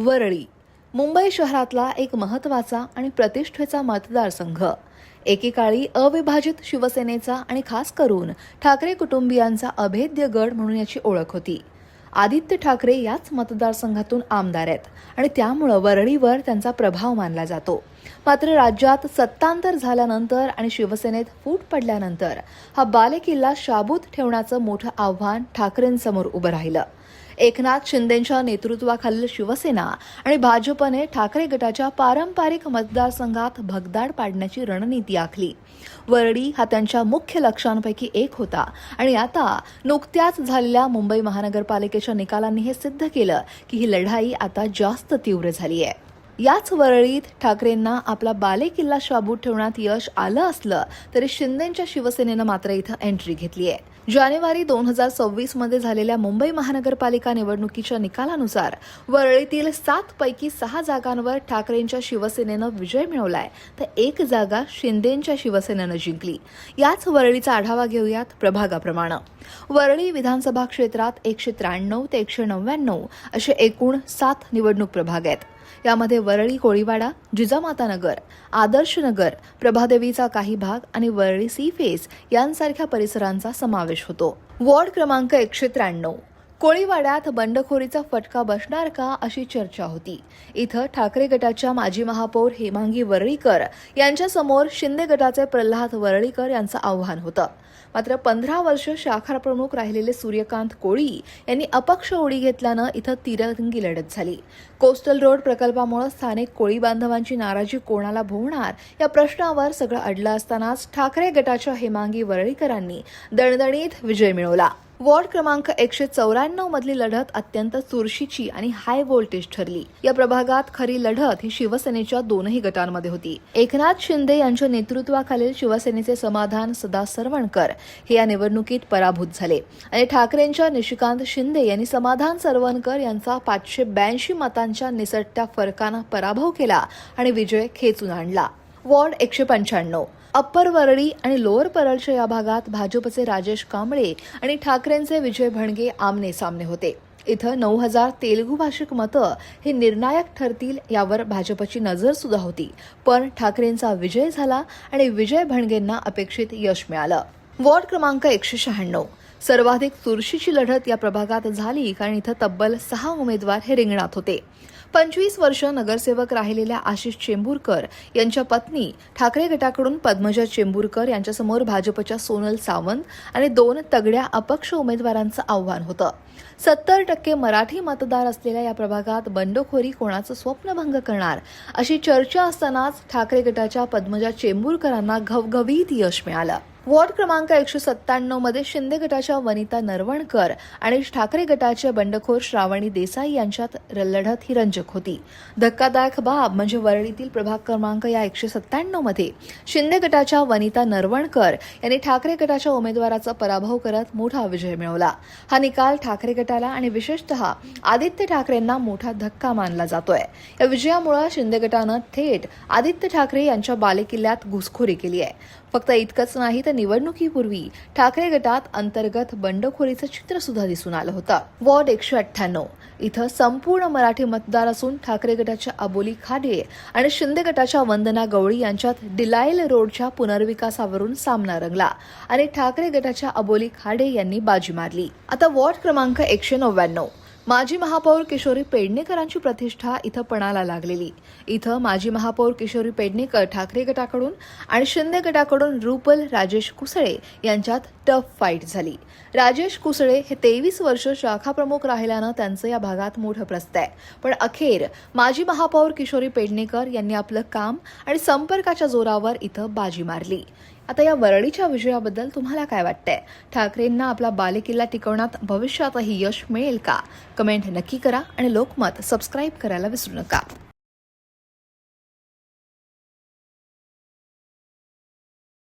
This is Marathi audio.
वरळी मुंबई शहरातला एक महत्त्वाचा आणि प्रतिष्ठेचा मतदारसंघ. एकेकाळी अविभाजित शिवसेनेचा आणि खास करून ठाकरे कुटुंबियांचा अभेद्य गड म्हणून याची ओळख होती. आदित्य ठाकरे याच मतदारसंघातून आमदार आहेत आणि त्यामुळे वरळीवर त्यांचा प्रभाव मानला जातो. मात्र राज्यात सत्तांतर झाल्यानंतर आणि शिवसेनेत फूट पडल्यानंतर हा बालेकिल्ला शाबूत ठेवण्याचं मोठं आव्हान ठाकरेंसमोर उभं राहिलं. एकनाथ शिंदेंच्या नेतृत्वाखालील शिवसेना आणि भाजपने ठाकरे गटाच्या पारंपरिक मतदारसंघात भगदाड पाडण्याची रणनीती आखली. वरळी हा त्यांच्या मुख्य लक्ष्यांपैकी एक होता आणि आता नुकत्याच झालेल्या मुंबई महानगरपालिकेच्या निकालांनी हे सिद्ध केलं की ही लढाई आता जास्त तीव्र झाली आहे. याच वरळीत ठाकरेंना आपला बालेकिल्ला शाबूत ठेवण्यात यश आलं असलं तरी शिंदेंच्या शिवसेनेनं मात्र इथं एंट्री घेतली आहे. जानेवारी 2026 मध्ये झालेल्या मुंबई महानगरपालिका निवडणुकीच्या निकालानुसार वरळीतील 7 पैकी 6 जागांवर ठाकरेंच्या शिवसेनेनं विजय मिळवलाय तर 1 जागा शिंदेंच्या शिवसेनेनं जिंकली. याच वरळीचा आढावा घेऊयात प्रभागाप्रमाणे. वरळी विधानसभा क्षेत्रात 193 ते 199 असे एकूण 7 निवडणूक प्रभाग आहेत. यामध्ये वरळी कोळीवाडा, जिजामातानगर, आदर्शनगर, प्रभादेवीचा काही भाग आणि वरळी सी फेस यांसारख्या परिसरांचा समावेश होतो. वॉर्ड क्रमांक 193 कोळीवाड्यात बंडखोरीचा फटका बसणार का अशी चर्चा होती. इथं ठाकरे गटाच्या माजी महापौर हेमांगी वरळीकर यांच्यासमोर शिंदे गटाचे प्रल्हाद वरळीकर यांचं आव्हान होतं. मात्र 15 वर्ष शाखा प्रमुख राहिलेले सूर्यकांत कोळी यांनी अपक्ष उडी घेतल्यानं इथं तिरंगी लढत झाली. कोस्टल रोड प्रकल्पामुळे स्थानिक कोळी बांधवांची नाराजी कोणाला भोवणार या प्रश्नावर सगळं अडलं असतानाच ठाकरे गटाच्या हेमांगी वरळीकरांनी दणदणीत विजय मिळवला. वॉर्ड क्रमांक 194 मधली लढत अत्यंत चुरशीची आणि हाय व्होल्टेज ठरली. या प्रभागात खरी लढत ही शिवसेनेच्या दोनही गटांमध्ये होती. एकनाथ शिंदे यांच्या नेतृत्वाखालील शिवसेनेचे समाधान सदा सरवणकर हे या निवडणुकीत पराभूत झाले आणि ठाकरेंच्या निशिकांत शिंदे यांनी समाधान सरवणकर यांचा 582 मतांच्या निसटत्या फरकानं पराभव केला आणि विजय खेचून आणला. वॉर्ड 195 अप्पर वरळी आणि लोअर परळच्या या भागात भाजपचे राजेश कांबळे आणि ठाकरेंचे विजय भणगे आमने सामने होते. इथं 9000 तेलुगू भाषिक मतं हे निर्णायक ठरतील यावर भाजपची नजर सुद्धा होती. पण ठाकरेंचा विजय झाला आणि विजय भणगेंना अपेक्षित यश मिळालं. वॉर्ड क्रमांक 196 सर्वाधिक चुरशीची लढत या प्रभागात झाली कारण इथं तब्बल 6 उमेदवार हे रिंगणात होते. 25 वर्ष नगरसेवक राहिलेल्या आशिष चेंबूरकर यांच्या पत्नी ठाकरे गटाकडून पद्मजा चेंबूरकर यांच्यासमोर भाजपच्या सोनल सावंत आणि 2 तगड्या अपक्ष उमेदवारांचं आव्हान होतं. 70% मराठी मतदार असलेल्या या प्रभागात बंडखोरी कोणाचं स्वप्नभंग करणार अशी चर्चा असतानाच ठाकरे गटाच्या पद्मजा चेंबूरकरांना घवघवीत यश मिळालं. वॉर्ड क्रमांक 197 मध्ये शिंदे गटाच्या वनिता नरवणकर आणि ठाकरे गटाचे बंडखोर श्रावणी देसाई यांच्यात लढत ही रंजक होती. धक्कादायक बाब म्हणजे वरळीतील प्रभाग क्रमांक या 197 मध्ये शिंदे गटाच्या वनिता नरवणकर यांनी ठाकरे गटाच्या उमेदवाराचा पराभव करत मोठा विजय मिळवला. हा निकाल ठाकरे गटाला आणि विशेषतः आदित्य ठाकरेंना मोठा धक्का मानला जातोय. या विजयामुळे शिंदे गटानं थेट आदित्य ठाकरे यांच्या बालेकिल्ल्यात घुसखोरी केली आहे. फक्त इतकंच नाही तर निवडणुकीपूर्वी ठाकरे गटात अंतर्गत बंडखोरीचं चित्र सुद्धा दिसून आलं होतं. वॉर्ड 198 इथं संपूर्ण मराठी मतदार असून ठाकरे गटाच्या अबोली खाडे आणि शिंदे गटाच्या वंदना गवळी यांच्यात डिलाईल रोडच्या पुनर्विकासावरून सामना रंगला आणि ठाकरे गटाच्या अबोली खाडे यांनी बाजी मारली. आता वॉर्ड क्रमांक 199 माजी महापौर किशोरी पेडणेकरांची प्रतिष्ठा इथं पणाला लागलेली. इथं माजी महापौर किशोरी पेडणेकर ठाकरे गटाकडून आणि शिंदे गटाकडून रुपल राजेश कुसळे यांच्यात टफ फाईट झाली. राजेश कुसळे हे 23 वर्ष शाखा प्रमुख राहिल्यानं त्यांचं या भागात मोठं प्रस्थ आहे. पण अखेर माजी महापौर किशोरी पेडणेकर यांनी आपलं काम आणि संपर्काच्या जोरावर इथं बाजी मारली. आता या वरळीच्या विजयाबद्दल तुम्हाला काय वाटतंय? ठाकरेंना आपला बालेकिल्ला टिकवण्यात भविष्यातही यश मिळेल का? कमेंट नक्की करा आणि लोकमत सबस्क्राईब करायला विसरू नका.